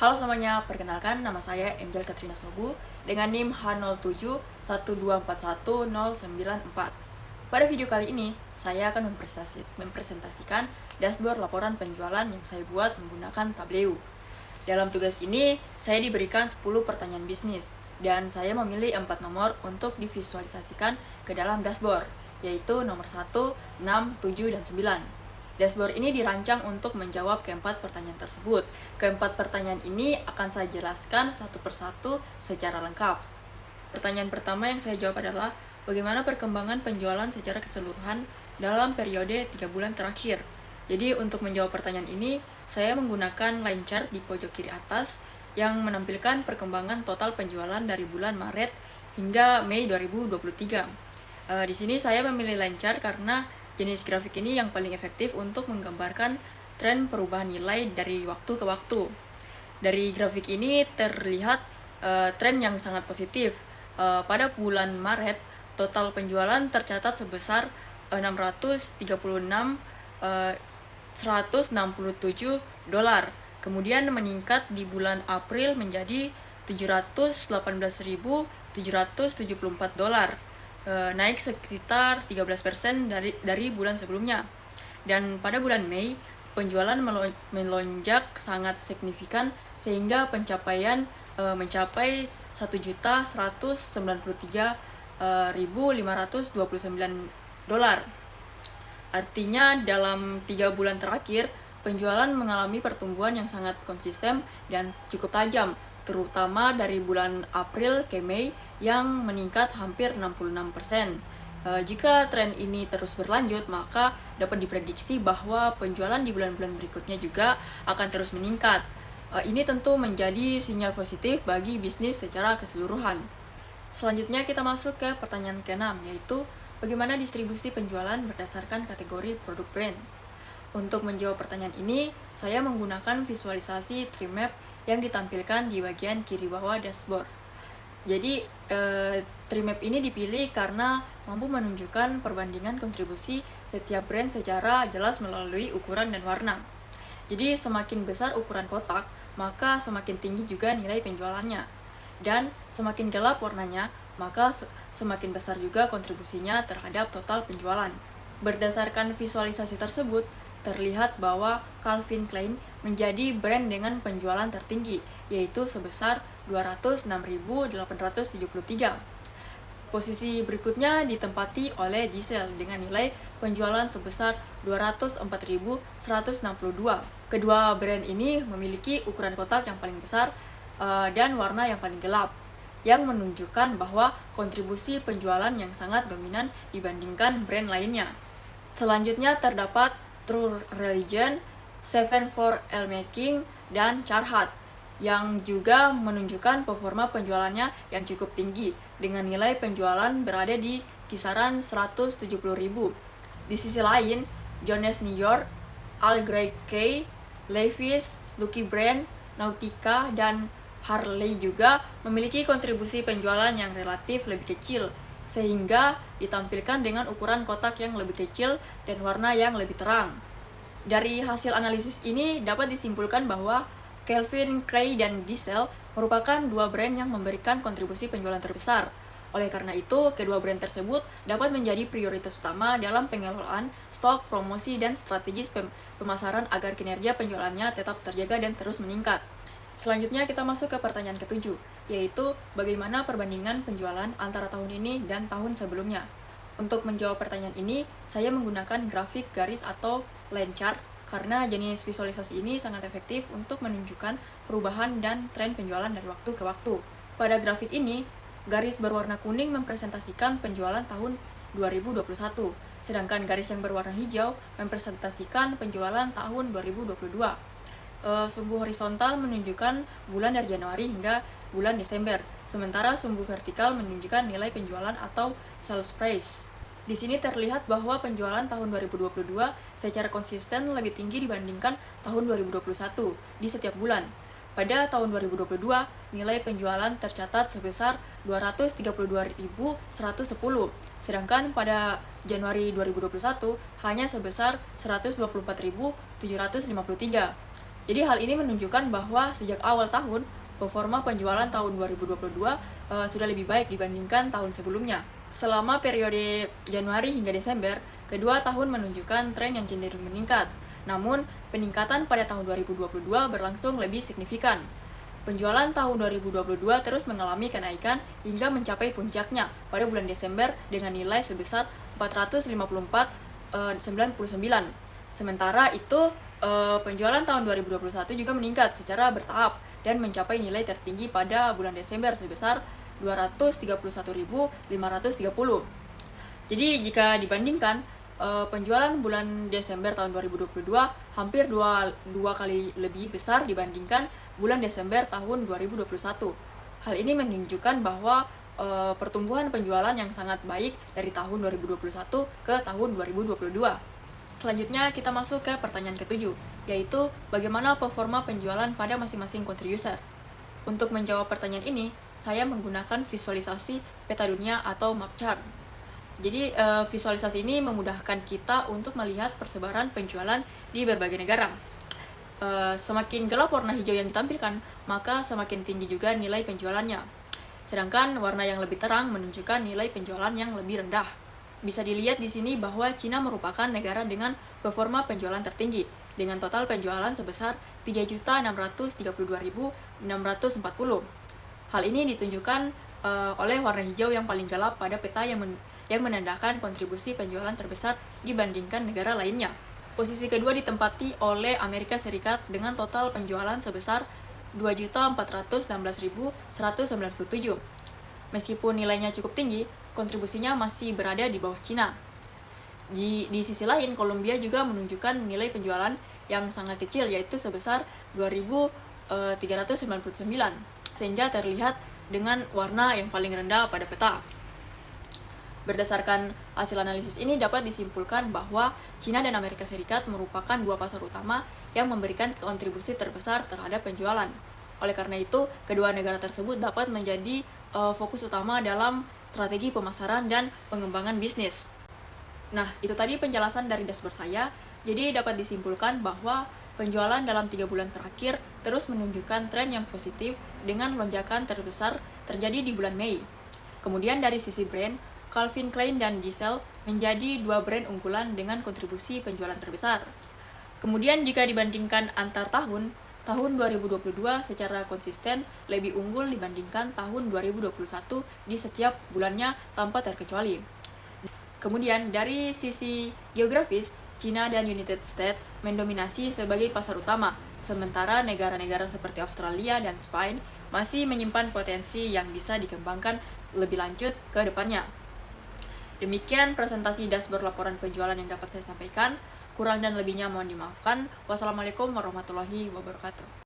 Halo semuanya, perkenalkan nama saya Angel Katrina Sobu dengan NIM H0712411094. Pada video kali ini, saya akan mempresentasikan dashboard laporan penjualan yang saya buat menggunakan Tableau. Dalam tugas ini, saya diberikan 10 pertanyaan bisnis dan saya memilih 4 nomor untuk divisualisasikan ke dalam dashboard, yaitu nomor 1, 6, 7, dan 9. Dashboard ini dirancang untuk menjawab keempat pertanyaan tersebut. Keempat pertanyaan ini akan saya jelaskan satu persatu secara lengkap. Pertanyaan pertama yang saya jawab adalah, bagaimana perkembangan penjualan secara keseluruhan dalam periode 3 bulan terakhir? Jadi untuk menjawab pertanyaan ini, saya menggunakan line chart di pojok kiri atas yang menampilkan perkembangan total penjualan dari bulan Maret hingga Mei 2023. Di sini saya memilih line chart karena jenis grafik ini yang paling efektif untuk menggambarkan tren perubahan nilai dari waktu ke waktu. Dari grafik ini terlihat tren yang sangat positif. Pada bulan Maret, total penjualan tercatat sebesar 636.167 dolar. Kemudian meningkat di bulan April menjadi 718.774 dolar. Naik sekitar 13% dari bulan sebelumnya. Dan pada bulan Mei, penjualan melonjak sangat signifikan sehingga pencapaian mencapai 1.193.529 dolar. Artinya dalam 3 bulan terakhir, penjualan mengalami pertumbuhan yang sangat konsisten dan cukup tajam, terutama dari bulan April ke Mei yang meningkat hampir 66%. Jika tren ini terus berlanjut, maka dapat diprediksi bahwa penjualan di bulan-bulan berikutnya juga akan terus meningkat. Ini tentu menjadi sinyal positif bagi bisnis secara keseluruhan. Selanjutnya kita masuk ke pertanyaan ke-6, yaitu bagaimana distribusi penjualan berdasarkan kategori produk brand. Untuk menjawab pertanyaan ini, saya menggunakan visualisasi tree map yang ditampilkan di bagian kiri bawah dashboard. Jadi, tree map ini dipilih karena mampu menunjukkan perbandingan kontribusi setiap brand secara jelas melalui ukuran dan warna. Jadi, semakin besar ukuran kotak, maka semakin tinggi juga nilai penjualannya. Dan semakin gelap warnanya, maka semakin besar juga kontribusinya terhadap total penjualan. Berdasarkan visualisasi tersebut, terlihat bahwa Calvin Klein menjadi brand dengan penjualan tertinggi, yaitu sebesar 206.873. Posisi berikutnya ditempati oleh Diesel dengan nilai penjualan sebesar 204.162. Kedua brand ini memiliki ukuran kotak yang paling besar dan warna yang paling gelap, yang menunjukkan bahwa kontribusi penjualan yang sangat dominan dibandingkan brand lainnya. Selanjutnya terdapat True Religion, 74 Making, dan Carhartt yang juga menunjukkan performa penjualannya yang cukup tinggi dengan nilai penjualan berada di kisaran 170.000. Di sisi lain, Jones New York, Al Grey Kay, Levi's, Lucky Brand, Nautica, dan Harley juga memiliki kontribusi penjualan yang relatif lebih kecil, sehingga ditampilkan dengan ukuran kotak yang lebih kecil dan warna yang lebih terang. Dari hasil analisis ini dapat disimpulkan bahwa Calvin Klein dan Diesel merupakan dua brand yang memberikan kontribusi penjualan terbesar. Oleh karena itu, kedua brand tersebut dapat menjadi prioritas utama dalam pengelolaan stok, promosi, dan strategis pemasaran agar kinerja penjualannya tetap terjaga dan terus meningkat. Selanjutnya kita masuk ke pertanyaan ke-7, yaitu bagaimana perbandingan penjualan antara tahun ini dan tahun sebelumnya. Untuk menjawab pertanyaan ini, saya menggunakan grafik garis atau line chart karena jenis visualisasi ini sangat efektif untuk menunjukkan perubahan dan tren penjualan dari waktu ke waktu. Pada grafik ini, garis berwarna kuning mempresentasikan penjualan tahun 2021, sedangkan garis yang berwarna hijau mempresentasikan penjualan tahun 2022. Sumbu horizontal menunjukkan bulan dari Januari hingga bulan Desember, sementara sumbu vertikal menunjukkan nilai penjualan atau sales price. Di sini terlihat bahwa penjualan tahun 2022 secara konsisten lebih tinggi dibandingkan tahun 2021 di setiap bulan. Pada tahun 2022, nilai penjualan tercatat sebesar 232.110, sedangkan pada Januari 2021 hanya sebesar 124.753. Jadi hal ini menunjukkan bahwa sejak awal tahun, performa penjualan tahun 2022 sudah lebih baik dibandingkan tahun sebelumnya. Selama periode Januari hingga Desember, kedua tahun menunjukkan tren yang cenderung meningkat. Namun, peningkatan pada tahun 2022 berlangsung lebih signifikan. Penjualan tahun 2022 terus mengalami kenaikan hingga mencapai puncaknya pada bulan Desember dengan nilai sebesar 454,99. Sementara itu, penjualan tahun 2021 juga meningkat secara bertahap dan mencapai nilai tertinggi pada bulan Desember sebesar 231.530. Jadi jika dibandingkan, penjualan bulan Desember tahun 2022 hampir dua kali lebih besar dibandingkan bulan Desember tahun 2021. Hal ini menunjukkan bahwa pertumbuhan penjualan yang sangat baik dari tahun 2021 ke tahun 2022. Selanjutnya kita masuk ke pertanyaan ketujuh, yaitu bagaimana performa penjualan pada masing-masing contributor. Untuk menjawab pertanyaan ini, saya menggunakan visualisasi peta dunia atau map chart. Jadi visualisasi ini memudahkan kita untuk melihat persebaran penjualan di berbagai negara. Semakin gelap warna hijau yang ditampilkan, maka semakin tinggi juga nilai penjualannya. Sedangkan warna yang lebih terang menunjukkan nilai penjualan yang lebih rendah. Bisa dilihat di sini bahwa Cina merupakan negara dengan performa penjualan tertinggi, dengan total penjualan sebesar 3.632.640. Hal ini ditunjukkan oleh warna hijau yang paling gelap pada peta yang menandakan kontribusi penjualan terbesar dibandingkan negara lainnya. Posisi kedua ditempati oleh Amerika Serikat dengan total penjualan sebesar 2.416.197. Meskipun nilainya cukup tinggi, kontribusinya masih berada di bawah Cina. Di sisi lain, Kolombia juga menunjukkan nilai penjualan yang sangat kecil, yaitu sebesar 2.399, sehingga terlihat dengan warna yang paling rendah pada peta. Berdasarkan hasil analisis ini dapat disimpulkan bahwa Cina dan Amerika Serikat merupakan dua pasar utama yang memberikan kontribusi terbesar terhadap penjualan. Oleh karena itu, kedua negara tersebut dapat menjadi fokus utama dalam strategi pemasaran dan pengembangan bisnis. Nah, itu tadi penjelasan dari dashboard saya. Jadi dapat disimpulkan bahwa penjualan dalam 3 bulan terakhir terus menunjukkan tren yang positif dengan lonjakan terbesar terjadi di bulan Mei. Kemudian dari sisi brand, Calvin Klein dan Giselle menjadi dua brand unggulan dengan kontribusi penjualan terbesar. Kemudian jika dibandingkan antar tahun 2022 secara konsisten lebih unggul dibandingkan tahun 2021 di setiap bulannya tanpa terkecuali. Kemudian dari sisi geografis, China dan United States mendominasi sebagai pasar utama, sementara negara-negara seperti Australia dan Spain masih menyimpan potensi yang bisa dikembangkan lebih lanjut ke depannya. Demikian presentasi dashboard laporan penjualan yang dapat saya sampaikan. Kurang dan lebihnya mohon dimaafkan. Wassalamualaikum warahmatullahi wabarakatuh.